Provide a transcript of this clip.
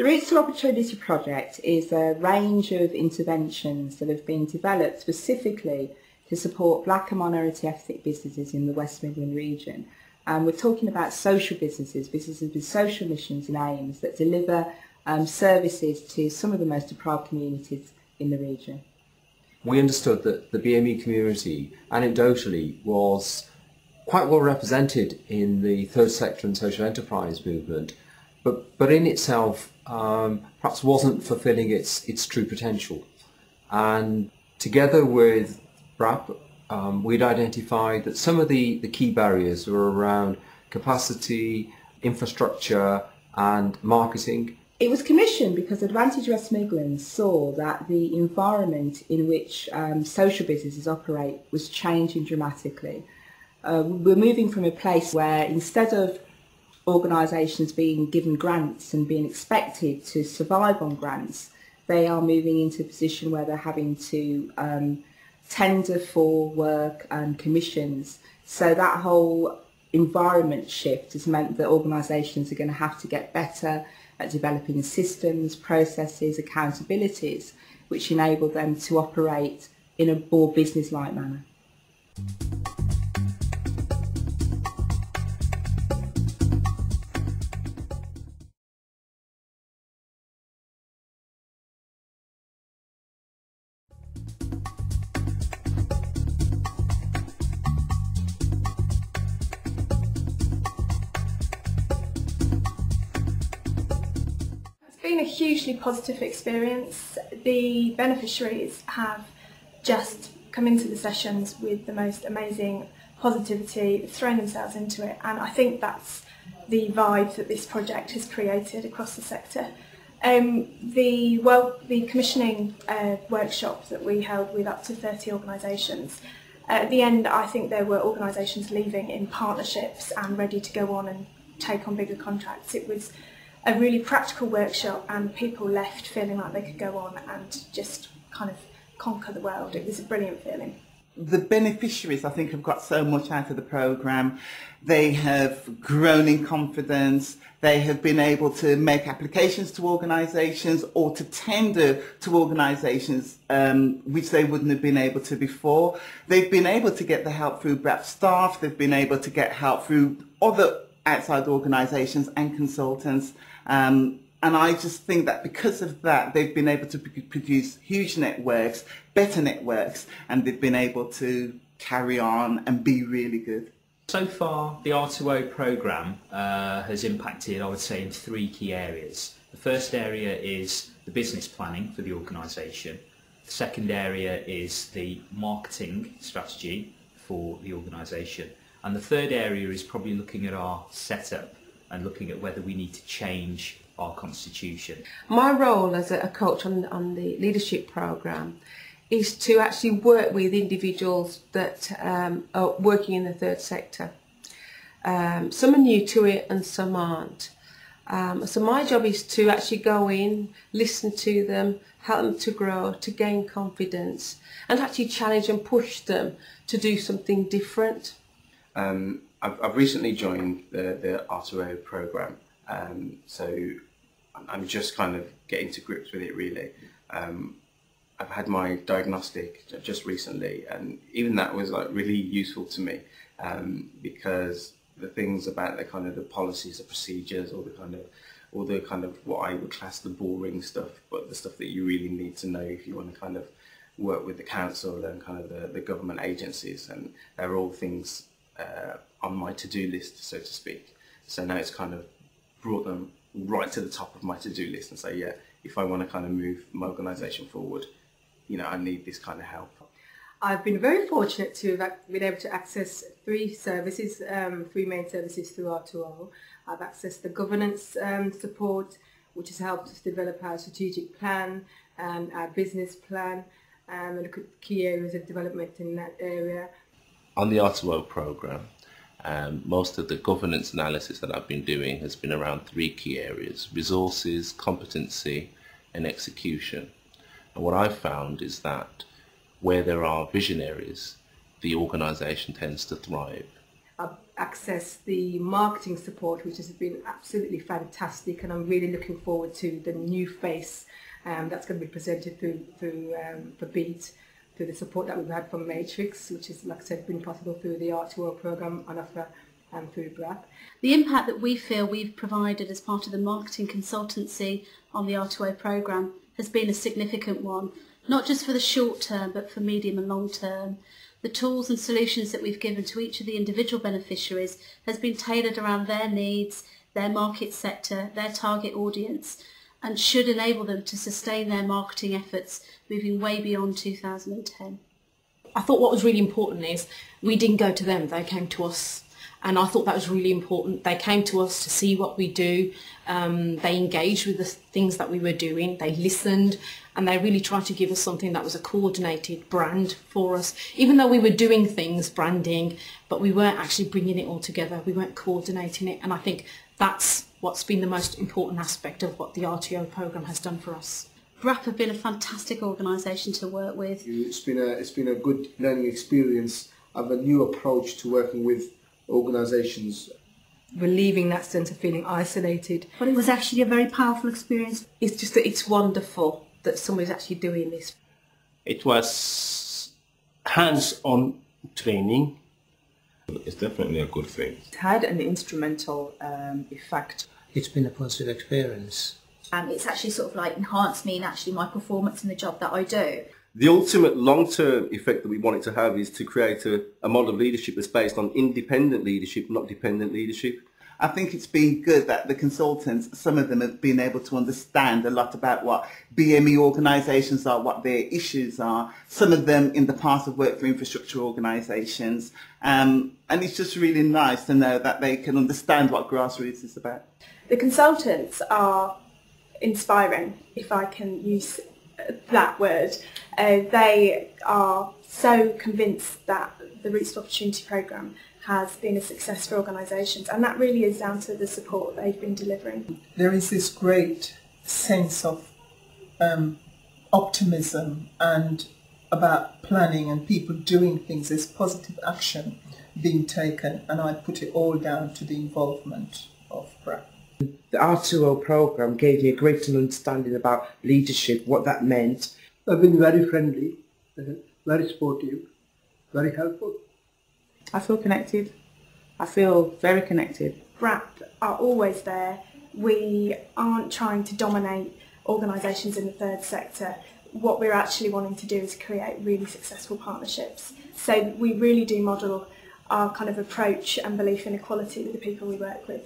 The Routes to Opportunity project is a range of interventions that have been developed specifically to support black and minority ethnic businesses in the West Midlands region. And we're talking about social businesses, businesses with social missions and aims that deliver services to some of the most deprived communities in the region. We understood that the BME community anecdotally was quite well represented in the third sector and social enterprise movement, but in itself perhaps wasn't fulfilling its true potential. And together with BRAP, we'd identified that some of the key barriers were around capacity, infrastructure and marketing. It was commissioned because Advantage West Midlands saw that the environment in which social businesses operate was changing dramatically. We're moving from a place where instead of organisations being given grants and being expected to survive on grants, they are moving into a position where they're having to tender for work and commissions. So that whole environment shift has meant that organisations are going to have to get better at developing systems, processes, accountabilities, which enable them to operate in a more business-like manner. It's been a hugely positive experience. The beneficiaries have just come into the sessions with the most amazing positivity, thrown themselves into it, and I think that's the vibe that this project has created across the sector. The commissioning workshop that we held with up to 30 organisations, at the end I think there were organisations leaving in partnerships and ready to go on and take on bigger contracts. It was a really practical workshop and people left feeling like they could go on and just kind of conquer the world. It was a brilliant feeling. The beneficiaries, I think, have got so much out of the programme. They have grown in confidence. They have been able to make applications to organisations or to tender to organisations which they wouldn't have been able to before. They've been able to get the help through BRAP staff. They've been able to get help through other outside organisations and consultants. And I just think that because of that, they've been able to produce huge networks, better networks, and they've been able to carry on and be really good. So far, the R2O programme has impacted, I would say, in three key areas. The first area is the business planning for the organisation. The second area is the marketing strategy for the organisation. And the third area is probably looking at our setup and looking at whether we need to change our constitution. My role as a coach on the leadership programme is to actually work with individuals that are working in the third sector. Some are new to it and some aren't. So my job is to actually go in, listen to them, help them to grow, to gain confidence, and actually challenge and push them to do something different. I've recently joined the R2O programme, so I'm just kind of getting to grips with it really. I've had my diagnostic just recently, and even that was like really useful to me because the things about the kind of the policies, the procedures, all the kind of what I would class the boring stuff, but the stuff that you really need to know if you want to kind of work with the council and kind of the government agencies, and they're all things on my to-do list, so to speak. So now it's kind of brought them right to the top of my to-do list and say, yeah, if I want to kind of move my organisation forward, you know, I need this kind of help. I've been very fortunate to have been able to access three services, three main services through R2O. I've accessed the governance support, which has helped us develop our strategic plan and our business plan, and look at key areas of development in that area. On the R2O programme, most of the governance analysis that I've been doing has been around three key areas: resources, competency and execution. And what I've found is that where there are visionaries, the organisation tends to thrive. I've accessed the marketing support, which has been absolutely fantastic, and I'm really looking forward to the new face that's going to be presented through the Beat, through the support that we've had from Matrix, which is, like I said, been possible through the R2O programme on offer through BRAP. The impact that we feel we've provided as part of the marketing consultancy on the R2O programme has been a significant one, not just for the short term but for medium and long term. The tools and solutions that we've given to each of the individual beneficiaries has been tailored around their needs, their market sector, their target audience, and should enable them to sustain their marketing efforts moving way beyond 2010. I thought what was really important is we didn't go to them, they came to us. And I thought that was really important. They came to us to see what we do. They engaged with the things that we were doing. They listened, and they really tried to give us something that was a coordinated brand for us. Even though we were doing things, branding, but we weren't actually bringing it all together. We weren't coordinating it. And I think that's what's been the most important aspect of what the R2O programme has done for us. BRAP have been a fantastic organisation to work with. It's been a good learning experience of a new approach to working with organisations. Relieving that sense of feeling isolated. But it was actually a very powerful experience. It's just that it's wonderful that somebody's actually doing this. It was hands-on training. It's definitely a good thing. It had an instrumental effect. It's been a positive experience. It's actually sort of like enhanced me and actually my performance in the job that I do. The ultimate long-term effect that we want it to have is to create a model of leadership that's based on independent leadership, not dependent leadership. I think it's been good that the consultants, some of them have been able to understand a lot about what BME organisations are, what their issues are. Some of them in the past have worked for infrastructure organisations. And it's just really nice to know that they can understand what grassroots is about. The consultants are inspiring, if I can use that word. They are so convinced that the Routes to Opportunity programme has been a success for organisations, and that really is down to the support they've been delivering. There is this great sense of optimism and about planning and people doing things. There's positive action being taken, and I put it all down to the involvement of BRAP. The R2O programme gave me a greater understanding about leadership, what that meant. I've been very friendly, very sportive, very helpful. I feel connected. I feel very connected. BRAP are always there. We aren't trying to dominate organisations in the third sector. What we're actually wanting to do is create really successful partnerships. So we really do model our kind of approach and belief in equality with the people we work with.